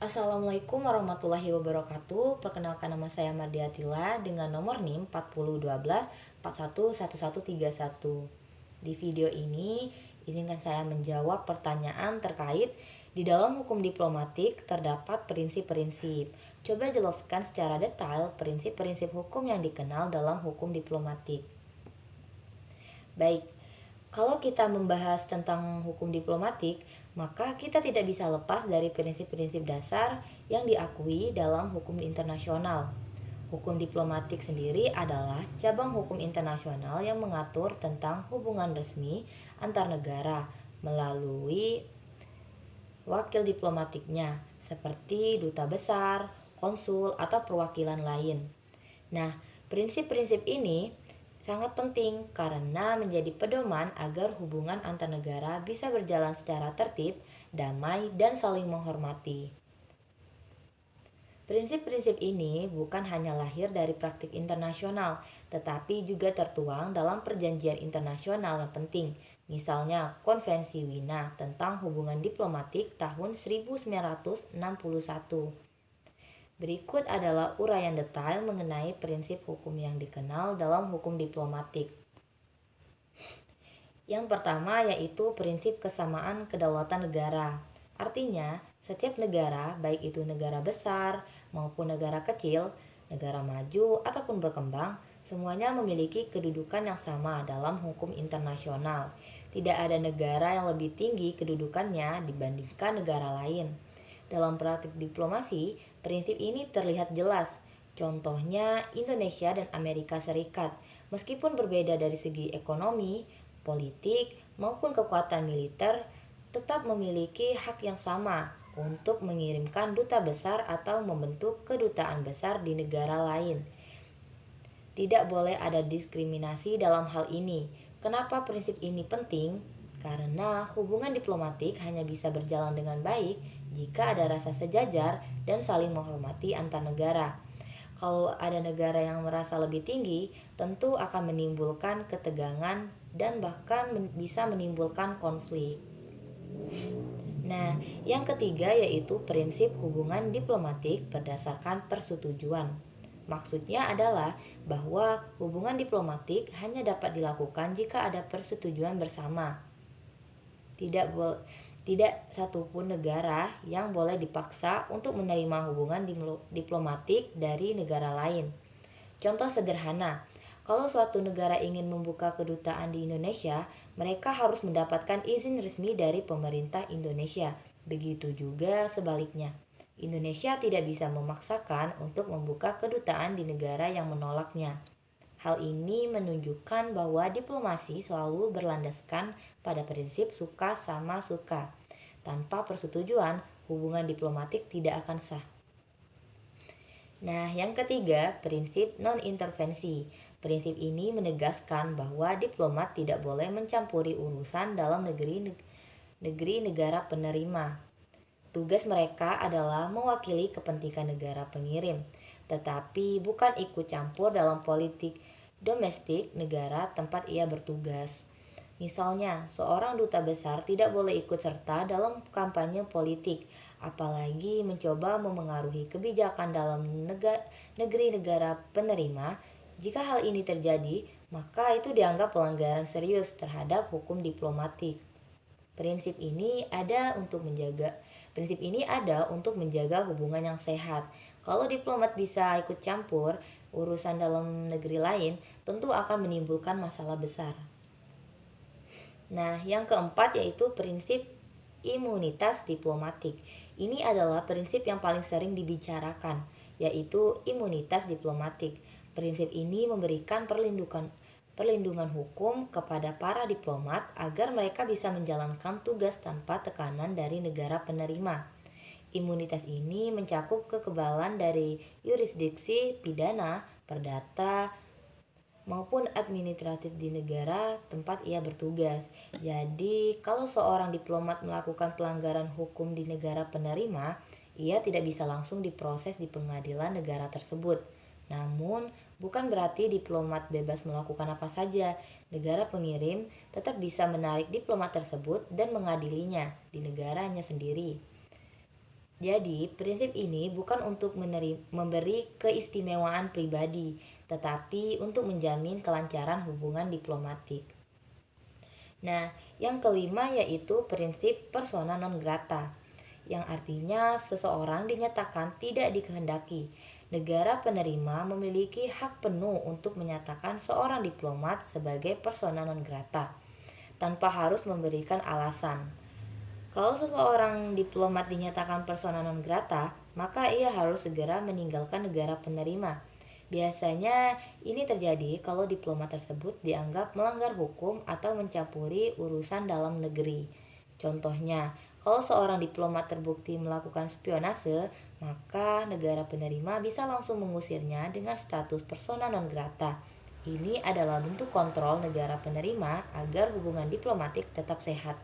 Assalamualaikum warahmatullahi wabarakatuh. Perkenalkan, nama saya Mardiatila dengan nomor NIM 4012411131. Di video ini izinkan saya menjawab pertanyaan terkait di dalam hukum diplomatik terdapat prinsip-prinsip. Coba jelaskan secara detail prinsip-prinsip hukum yang dikenal dalam hukum diplomatik. Baik, kalau kita membahas tentang hukum diplomatik, maka kita tidak bisa lepas dari prinsip-prinsip dasar yang diakui dalam hukum internasional. Hukum diplomatik sendiri adalah cabang hukum internasional yang mengatur tentang hubungan resmi antar negara melalui wakil diplomatiknya, seperti duta besar, konsul, atau perwakilan lain. Nah, prinsip-prinsip ini sangat penting karena menjadi pedoman agar hubungan antar negara bisa berjalan secara tertib, damai, dan saling menghormati. Prinsip-prinsip ini bukan hanya lahir dari praktik internasional, tetapi juga tertuang dalam perjanjian internasional yang penting, misalnya Konvensi Wina tentang hubungan diplomatik tahun 1961. Berikut adalah uraian detail mengenai prinsip hukum yang dikenal dalam hukum diplomatik. Yang pertama yaitu prinsip kesamaan kedaulatan negara. Artinya, setiap negara, baik itu negara besar maupun negara kecil, negara maju ataupun berkembang, semuanya memiliki kedudukan yang sama dalam hukum internasional. Tidak ada negara yang lebih tinggi kedudukannya dibandingkan negara lain. Dalam praktik diplomasi, prinsip ini terlihat jelas. Contohnya Indonesia dan Amerika Serikat, meskipun berbeda dari segi ekonomi, politik, maupun kekuatan militer, tetap memiliki hak yang sama untuk mengirimkan duta besar atau membentuk kedutaan besar di negara lain. Tidak boleh ada diskriminasi dalam hal ini. Kenapa prinsip ini penting? Karena hubungan diplomatik hanya bisa berjalan dengan baik jika ada rasa sejajar dan saling menghormati antar negara. Kalau ada negara yang merasa lebih tinggi, tentu akan menimbulkan ketegangan dan bahkan bisa menimbulkan konflik. Nah, yang ketiga yaitu prinsip hubungan diplomatik berdasarkan persetujuan. Maksudnya adalah bahwa hubungan diplomatik hanya dapat dilakukan jika ada persetujuan bersama. Tidak satupun negara yang boleh dipaksa untuk menerima hubungan diplomatik dari negara lain. Contoh sederhana, kalau suatu negara ingin membuka kedutaan di Indonesia, mereka harus mendapatkan izin resmi dari pemerintah Indonesia. Begitu juga sebaliknya. Indonesia tidak bisa memaksakan untuk membuka kedutaan di negara yang menolaknya. Hal ini menunjukkan bahwa diplomasi selalu berlandaskan pada prinsip suka sama suka. Tanpa persetujuan, hubungan diplomatik tidak akan sah. Nah, yang ketiga, prinsip non-intervensi. Prinsip ini menegaskan bahwa diplomat tidak boleh mencampuri urusan dalam negeri negara penerima. Tugas mereka adalah mewakili kepentingan negara pengirim, tetapi bukan ikut campur dalam politik domestik negara tempat ia bertugas. Misalnya, seorang duta besar tidak boleh ikut serta dalam kampanye politik, apalagi mencoba memengaruhi kebijakan dalam negeri negara penerima. Jika hal ini terjadi, maka itu dianggap pelanggaran serius terhadap hukum diplomatik. Prinsip ini ada untuk menjaga hubungan yang sehat. Kalau diplomat bisa ikut campur urusan dalam negeri lain, tentu akan menimbulkan masalah besar. Nah, yang keempat yaitu prinsip imunitas diplomatik. Ini adalah prinsip yang paling sering dibicarakan, yaitu imunitas diplomatik. Prinsip ini memberikan perlindungan hukum kepada para diplomat agar mereka bisa menjalankan tugas tanpa tekanan dari negara penerima. Imunitas ini mencakup kekebalan dari yurisdiksi pidana, perdata, maupun administratif di negara tempat ia bertugas. Jadi, kalau seorang diplomat melakukan pelanggaran hukum di negara penerima, ia tidak bisa langsung diproses di pengadilan negara tersebut. Namun, bukan berarti diplomat bebas melakukan apa saja. Negara pengirim tetap bisa menarik diplomat tersebut dan mengadilinya di negaranya sendiri. Jadi, prinsip ini bukan untuk memberi keistimewaan pribadi, tetapi untuk menjamin kelancaran hubungan diplomatik. Nah, yang kelima yaitu prinsip persona non grata, yang artinya seseorang dinyatakan tidak dikehendaki. Negara penerima memiliki hak penuh untuk menyatakan seorang diplomat sebagai persona non grata, tanpa harus memberikan alasan. Kalau seseorang diplomat dinyatakan persona non grata, maka ia harus segera meninggalkan negara penerima. Biasanya ini terjadi kalau diplomat tersebut dianggap melanggar hukum atau mencampuri urusan dalam negeri. Contohnya, kalau seorang diplomat terbukti melakukan spionase, maka negara penerima bisa langsung mengusirnya dengan status persona non grata. Ini adalah bentuk kontrol negara penerima agar hubungan diplomatik tetap sehat.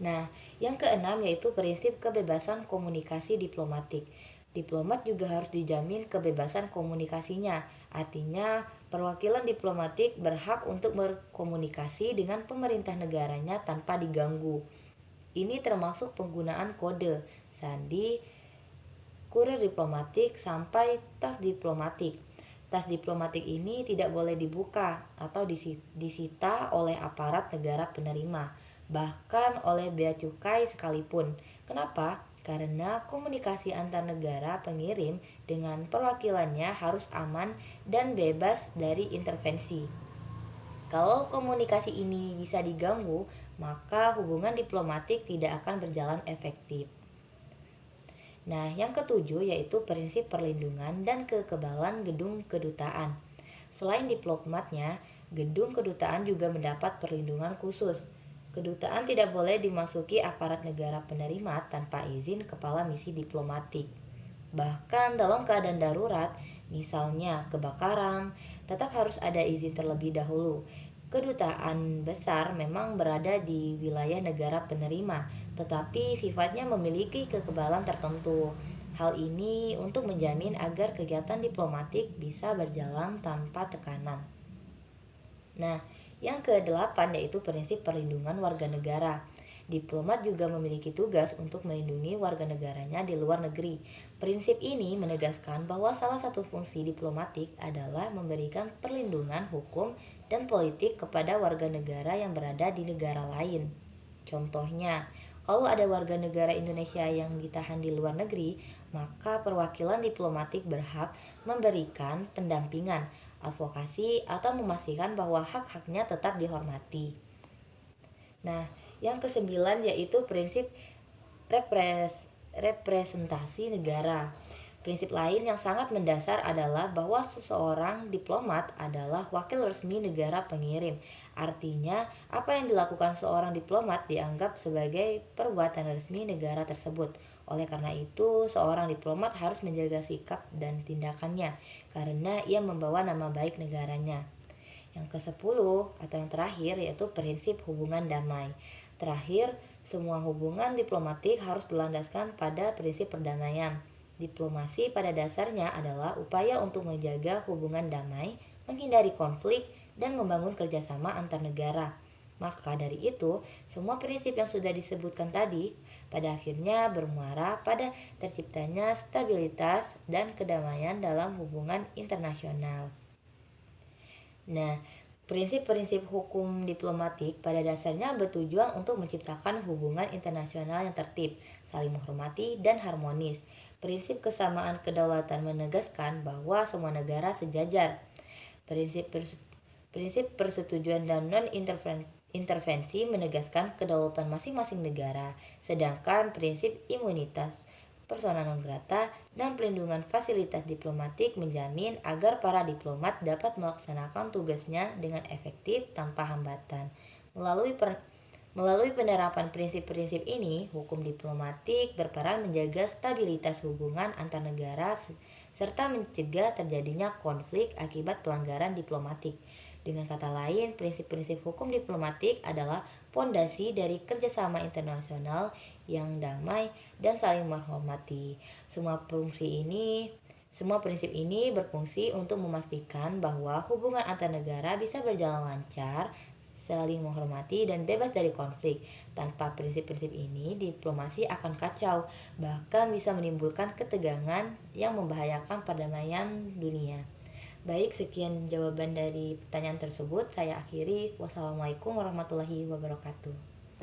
Nah, yang keenam yaitu prinsip kebebasan komunikasi diplomatik. Diplomat juga harus dijamin kebebasan komunikasinya. Artinya, perwakilan diplomatik berhak untuk berkomunikasi dengan pemerintah negaranya tanpa diganggu. Ini termasuk penggunaan kode, sandi, kurir diplomatik, sampai tas diplomatik. Tas diplomatik ini tidak boleh dibuka atau disita oleh aparat negara penerima, bahkan oleh bea cukai sekalipun. Kenapa? Karena komunikasi antar negara pengirim dengan perwakilannya harus aman dan bebas dari intervensi. Kalau komunikasi ini bisa diganggu, maka hubungan diplomatik tidak akan berjalan efektif. Nah, yang ketujuh yaitu prinsip perlindungan dan kekebalan gedung kedutaan. Selain diplomatnya, gedung kedutaan juga mendapat perlindungan khusus. Kedutaan tidak boleh dimasuki aparat negara penerima tanpa izin kepala misi diplomatik. Bahkan dalam keadaan darurat, misalnya kebakaran, tetap harus ada izin terlebih dahulu. Kedutaan besar memang berada di wilayah negara penerima, tetapi sifatnya memiliki kekebalan tertentu. Hal ini untuk menjamin agar kegiatan diplomatik bisa berjalan tanpa tekanan. Nah, yang kedelapan yaitu prinsip perlindungan warga negara. Diplomat juga memiliki tugas untuk melindungi warga negaranya di luar negeri. Prinsip ini menegaskan bahwa salah satu fungsi diplomatik adalah memberikan perlindungan hukum dan politik kepada warga negara yang berada di negara lain. Contohnya, kalau ada warga negara Indonesia yang ditahan di luar negeri, maka perwakilan diplomatik berhak memberikan pendampingan, advokasi, atau memastikan bahwa hak-haknya tetap dihormati. Nah, yang kesembilan yaitu prinsip representasi negara. Prinsip lain yang sangat mendasar adalah bahwa seseorang diplomat adalah wakil resmi negara pengirim. Artinya, apa yang dilakukan seorang diplomat dianggap sebagai perbuatan resmi negara tersebut. Oleh karena itu, seorang diplomat harus menjaga sikap dan tindakannya karena ia membawa nama baik negaranya. Yang ke-10 atau yang terakhir yaitu prinsip hubungan damai. Terakhir, semua hubungan diplomatik harus berlandaskan pada prinsip perdamaian. Diplomasi pada dasarnya adalah upaya untuk menjaga hubungan damai, menghindari konflik, dan membangun kerjasama antar negara. Maka dari itu, semua prinsip yang sudah disebutkan tadi pada akhirnya bermuara pada terciptanya stabilitas dan kedamaian dalam hubungan internasional. Nah, prinsip-prinsip hukum diplomatik pada dasarnya bertujuan untuk menciptakan hubungan internasional yang tertib, saling menghormati, dan harmonis. Prinsip kesamaan kedaulatan menegaskan bahwa semua negara sejajar. Prinsip persetujuan dan non-intervensi menegaskan kedaulatan masing-masing negara, sedangkan prinsip imunitas persona non grata, dan pelindungan fasilitas diplomatik menjamin agar para diplomat dapat melaksanakan tugasnya dengan efektif tanpa hambatan. Melalui penerapan prinsip-prinsip ini, hukum diplomatik berperan menjaga stabilitas hubungan antar negara serta mencegah terjadinya konflik akibat pelanggaran diplomatik. Dengan kata lain, prinsip-prinsip hukum diplomatik adalah pondasi dari kerjasama internasional yang damai dan saling menghormati. Semua prinsip ini berfungsi untuk memastikan bahwa hubungan antar negara bisa berjalan lancar, saling menghormati, dan bebas dari konflik. Tanpa prinsip-prinsip ini, diplomasi akan kacau, bahkan bisa menimbulkan ketegangan yang membahayakan perdamaian dunia. Baik, sekian jawaban dari pertanyaan tersebut. Saya akhiri. Wassalamualaikum warahmatullahi wabarakatuh.